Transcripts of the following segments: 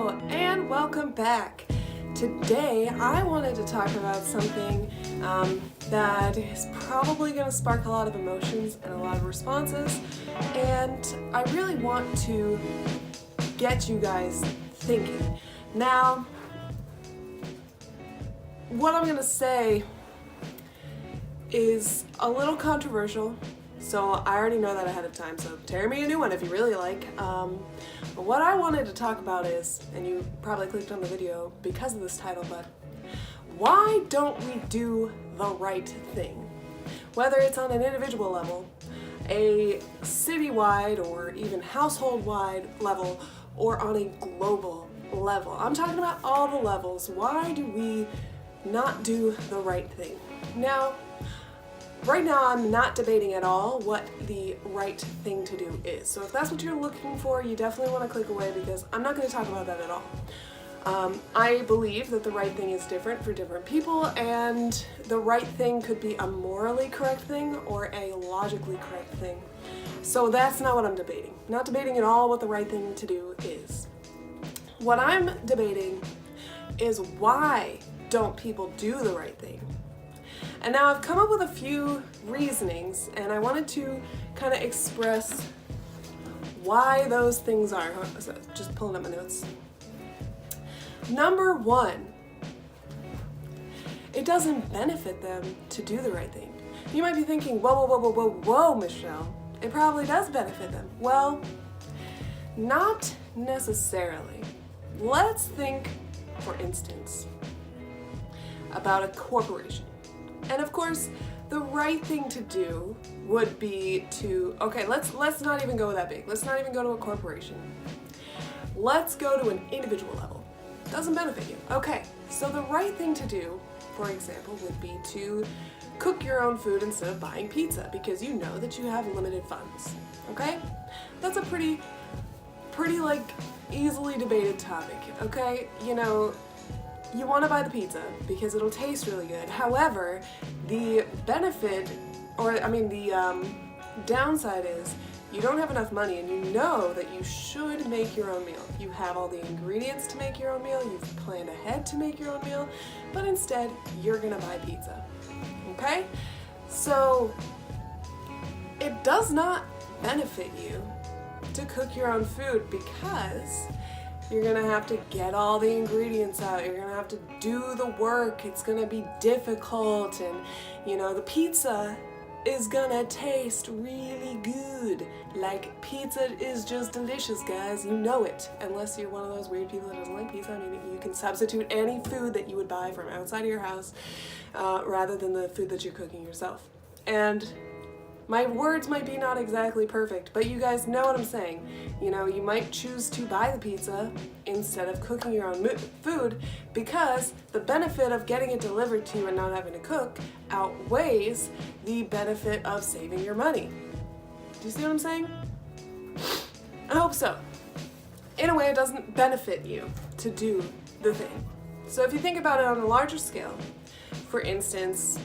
Hello and welcome back. Today I wanted to talk about something that is probably going to spark a lot of emotions and a lot of responses, and I really want to get you guys thinking. Now, what I'm going to say is a little controversial, so I already know that ahead of time, so tear me a new one if you really like. But what I wanted to talk about is, and you probably clicked on the video because of this title, but why don't we do the right thing? Whether it's on an individual level, a citywide or even household-wide level, or on a global level. I'm talking about all the levels. Why do we not do the right thing? Now, right now I'm not debating at all what the right thing to do is. So if that's what you're looking for, you definitely want to click away because I'm not going to talk about that at all. I believe that the right thing is different for different people, and the right thing could be a morally correct thing or a logically correct thing. So that's not what I'm debating. Not debating at all what the right thing to do is. What I'm debating is why don't people do the right thing? And now I've come up with a few reasonings, and I wanted to kind of express why those things are. So just pulling up my notes. Number one, it doesn't benefit them to do the right thing. You might be thinking, whoa, Michelle, it probably does benefit them. Well, not necessarily. Let's think, for instance, about a corporation. And of course, the right thing to do would be to, okay, let's not even go that big. Let's not even go to a corporation. Let's go to an individual level. Doesn't benefit you. Okay, so the right thing to do, for example, would be to cook your own food instead of buying pizza because you know that you have limited funds. Okay? That's a pretty like easily debated topic. Okay? You know, you want to buy the pizza because it'll taste really good. However, the benefit, or I mean the downside is you don't have enough money, and you know that you should make your own meal. You have all the ingredients to make your own meal, you've planned ahead to make your own meal, but instead you're gonna buy pizza. Okay? So it does not benefit you to cook your own food because you're gonna have to get all the ingredients out, you're gonna have to do the work, it's gonna be difficult, and you know, the pizza is gonna taste really good. Like, pizza is just delicious, guys, you know it. Unless you're one of those weird people that doesn't like pizza. I mean, you can substitute any food that you would buy from outside of your house rather than the food that you're cooking yourself. And my words might be not exactly perfect, but you guys know what I'm saying. You know, you might choose to buy the pizza instead of cooking your own food because the benefit of getting it delivered to you and not having to cook outweighs the benefit of saving your money. Do you see what I'm saying? I hope so. In a way, it doesn't benefit you to do the thing. So if you think about it on a larger scale, for instance,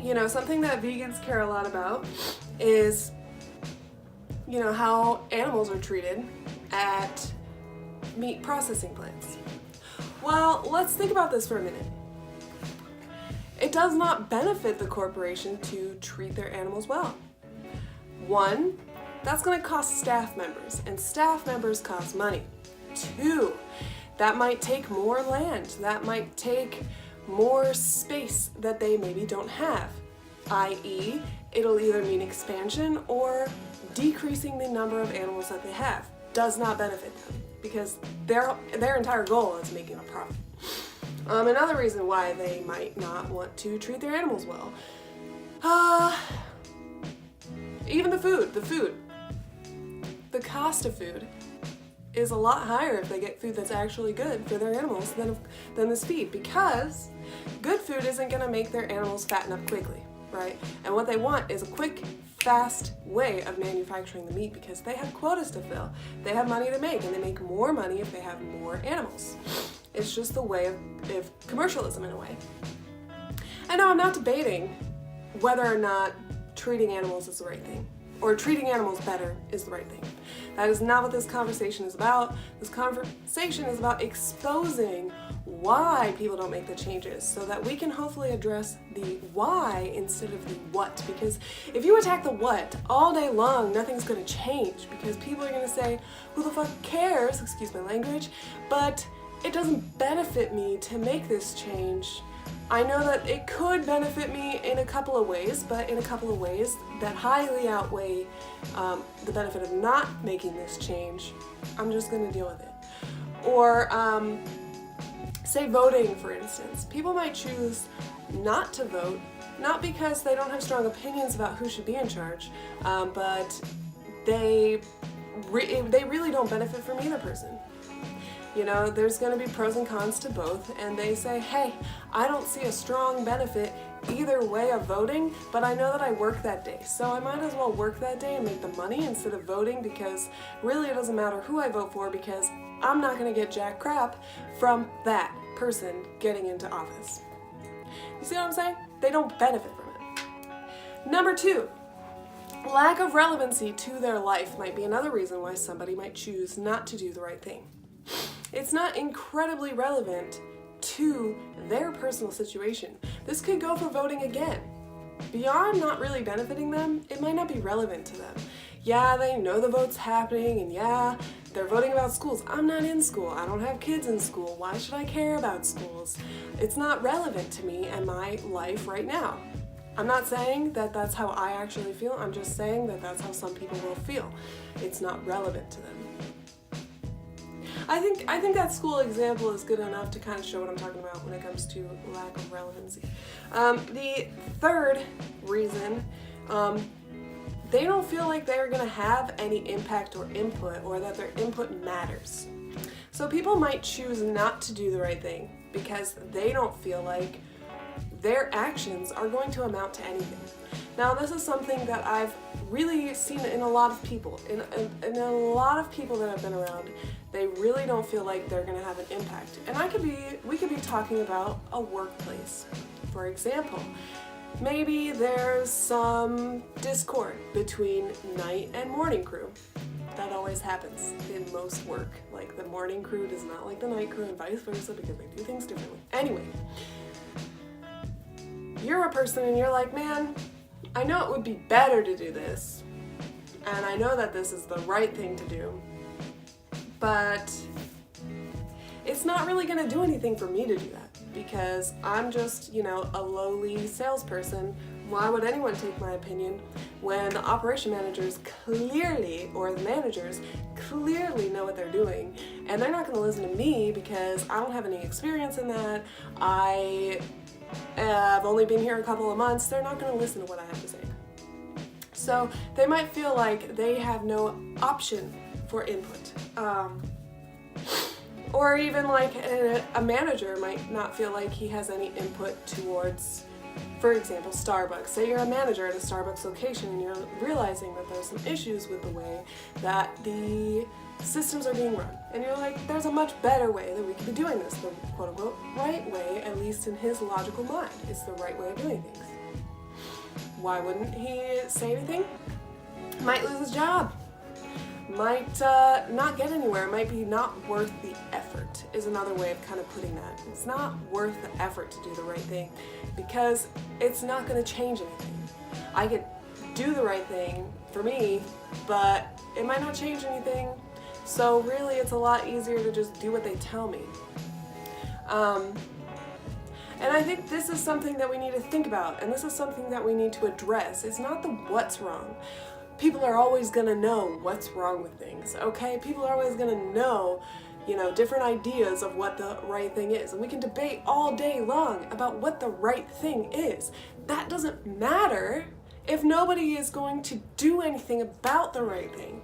you know, something that vegans care a lot about is, you know, how animals are treated at meat processing plants. Well, let's think about this for a minute. It does not benefit the corporation to treat their animals well. One, that's going to cost staff members, and staff members cost money. Two, that might take more land. That might take more space that they maybe don't have, i.e., it'll either mean expansion or decreasing the number of animals that they have. Does not benefit them because their entire goal is making a profit. Another reason why they might not want to treat their animals well, even the food, the cost of food is a lot higher if they get food that's actually good for their animals than this feed, because good food isn't going to make their animals fatten up quickly, right? And what they want is a quick, fast way of manufacturing the meat because they have quotas to fill. They have money to make, and they make more money if they have more animals. It's just the way of commercialism in a way. I know I'm not debating whether or not treating animals is the right thing, or treating animals better is the right thing. That is not what this conversation is about. This conversation is about exposing why people don't make the changes so that we can hopefully address the why instead of the what. Because if you attack the what all day long, nothing's going to change because people are going to say, who the fuck cares, excuse my language, but it doesn't benefit me to make this change. I know that it could benefit me in a couple of ways, but in a couple of ways that highly outweigh the benefit of not making this change, I'm just going to deal with it. Or say voting, for instance. People might choose not to vote, not because they don't have strong opinions about who should be in charge, but they really don't benefit from either person. You know, there's going to be pros and cons to both, and they say, hey, I don't see a strong benefit either way of voting, but I know that I work that day, so I might as well work that day and make the money instead of voting, because really it doesn't matter who I vote for, because I'm not going to get jack crap from that person getting into office. You see what I'm saying? They don't benefit from it. Number 2, lack of relevancy to their life might be another reason why somebody might choose not to do the right thing. It's not incredibly relevant to their personal situation. This could go for voting again. Beyond not really benefiting them, it might not be relevant to them. Yeah, they know the vote's happening, and yeah, they're voting about schools. I'm not in school. I don't have kids in school. Why should I care about schools? It's not relevant to me and my life right now. I'm not saying that that's how I actually feel. I'm just saying that that's how some people will feel. It's not relevant to them. I think that school example is good enough to kind of show what I'm talking about when it comes to lack of relevancy. The third reason, they don't feel like they're going to have any impact or input, or that their input matters. So people might choose not to do the right thing because they don't feel like their actions are going to amount to anything. Now, this is something that I've really seen in a lot of people. In a lot of people that I've been around, they really don't feel like they're going to have an impact. And we could be talking about a workplace. For example, maybe there's some discord between night and morning crew. That always happens in most work. Like, the morning crew does not like the night crew and vice versa because they do things differently. Anyway, you're a person and you're like, man, I know it would be better to do this, and I know that this is the right thing to do, but it's not really going to do anything for me to do that because I'm just, a lowly salesperson. Why would anyone take my opinion when the operation managers clearly, or the managers clearly know what they're doing, and they're not going to listen to me because I don't have any experience in that. I've only been here a couple of months. They're not going to listen to what I have to say. So they might feel like they have no option for input. Or even like a manager might not feel like he has any input towards, for example, Starbucks. Say you're a manager at a Starbucks location and you're realizing that there's some issues with the way that the systems are being run. And you're like, there's a much better way that we could be doing this. The quote-unquote right way, at least in his logical mind, is the right way of doing things. Why wouldn't he say anything? Might lose his job. Might not get anywhere. Might be not worth the effort, is another way of kind of putting that. It's not worth the effort to do the right thing because it's not going to change anything. I could do the right thing for me, but it might not change anything. So really, it's a lot easier to just do what they tell me. And I think this is something that we need to think about, and this is something that we need to address. It's not the what's wrong. People are always going to know what's wrong with things, okay? People are always going to know, different ideas of what the right thing is. And we can debate all day long about what the right thing is. That doesn't matter if nobody is going to do anything about the right thing.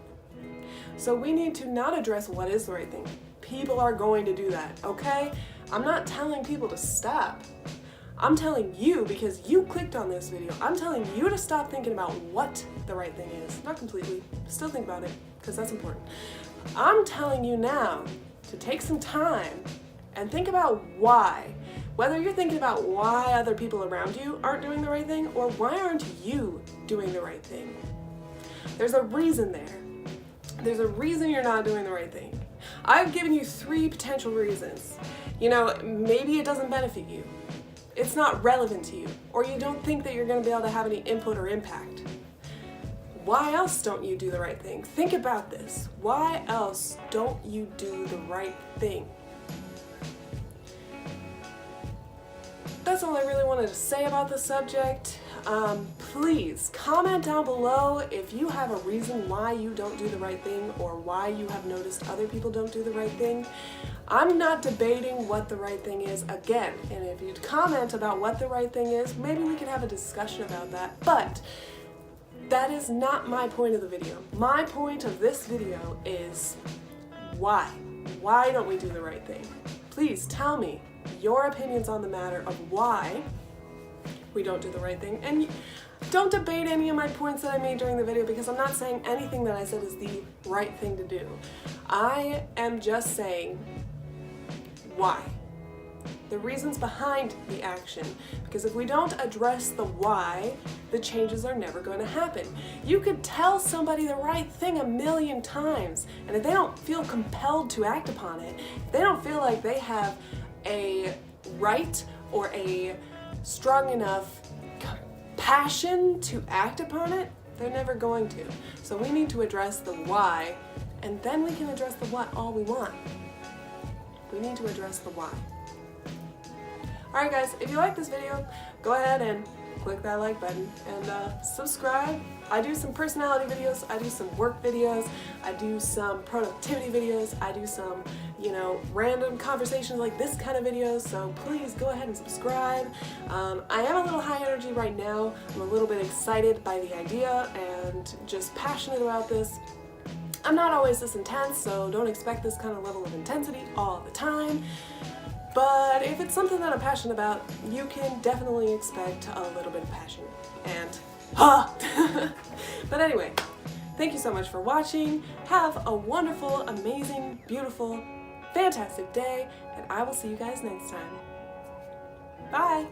So we need to not address what is the right thing. People are going to do that, okay? I'm not telling people to stop. I'm telling you, because you clicked on this video, I'm telling you to stop thinking about what the right thing is. Not completely, still think about it, because that's important. I'm telling you now to take some time and think about why. Whether you're thinking about why other people around you aren't doing the right thing, or why aren't you doing the right thing. There's a reason there. There's a reason you're not doing the right thing. I've given you 3 potential reasons. You know, maybe it doesn't benefit you. It's not relevant to you, or you don't think that you're going to be able to have any input or impact. Why else don't you do the right thing? Think about this. Why else don't you do the right thing? That's all I really wanted to say about the subject. Please comment down below if you have a reason why you don't do the right thing or why you have noticed other people don't do the right thing. I'm not debating what the right thing is again, and if you'd comment about what the right thing is, maybe we could have a discussion about that, but that is not my point of the video. My point of this video is why? Why don't we do the right thing? Please tell me your opinions on the matter of why we don't do the right thing. And don't debate any of my points that I made during the video, because I'm not saying anything that I said is the right thing to do. I am just saying why. The reasons behind the action. Because if we don't address the why, the changes are never going to happen. You could tell somebody the right thing 1,000,000 times, and if they don't feel compelled to act upon it, if they don't feel like they have a right or a strong enough passion to act upon it, they're never going to. So we need to address the why, and then we can address the what all we want. We need to address the why. Alright guys, if you like this video, go ahead and click that like button and subscribe. I do some personality videos, I do some work videos, I do some productivity videos, I do some, you know, random conversations like this kind of videos, so please go ahead and subscribe. I am a little high energy right now. I'm a little bit excited by the idea and just passionate about this. I'm not always this intense, so don't expect this kind of level of intensity all the time. But if it's something that I'm passionate about, you can definitely expect a little bit of passion. And, But anyway, thank you so much for watching. Have a wonderful, amazing, beautiful, fantastic day, and I will see you guys next time. Bye!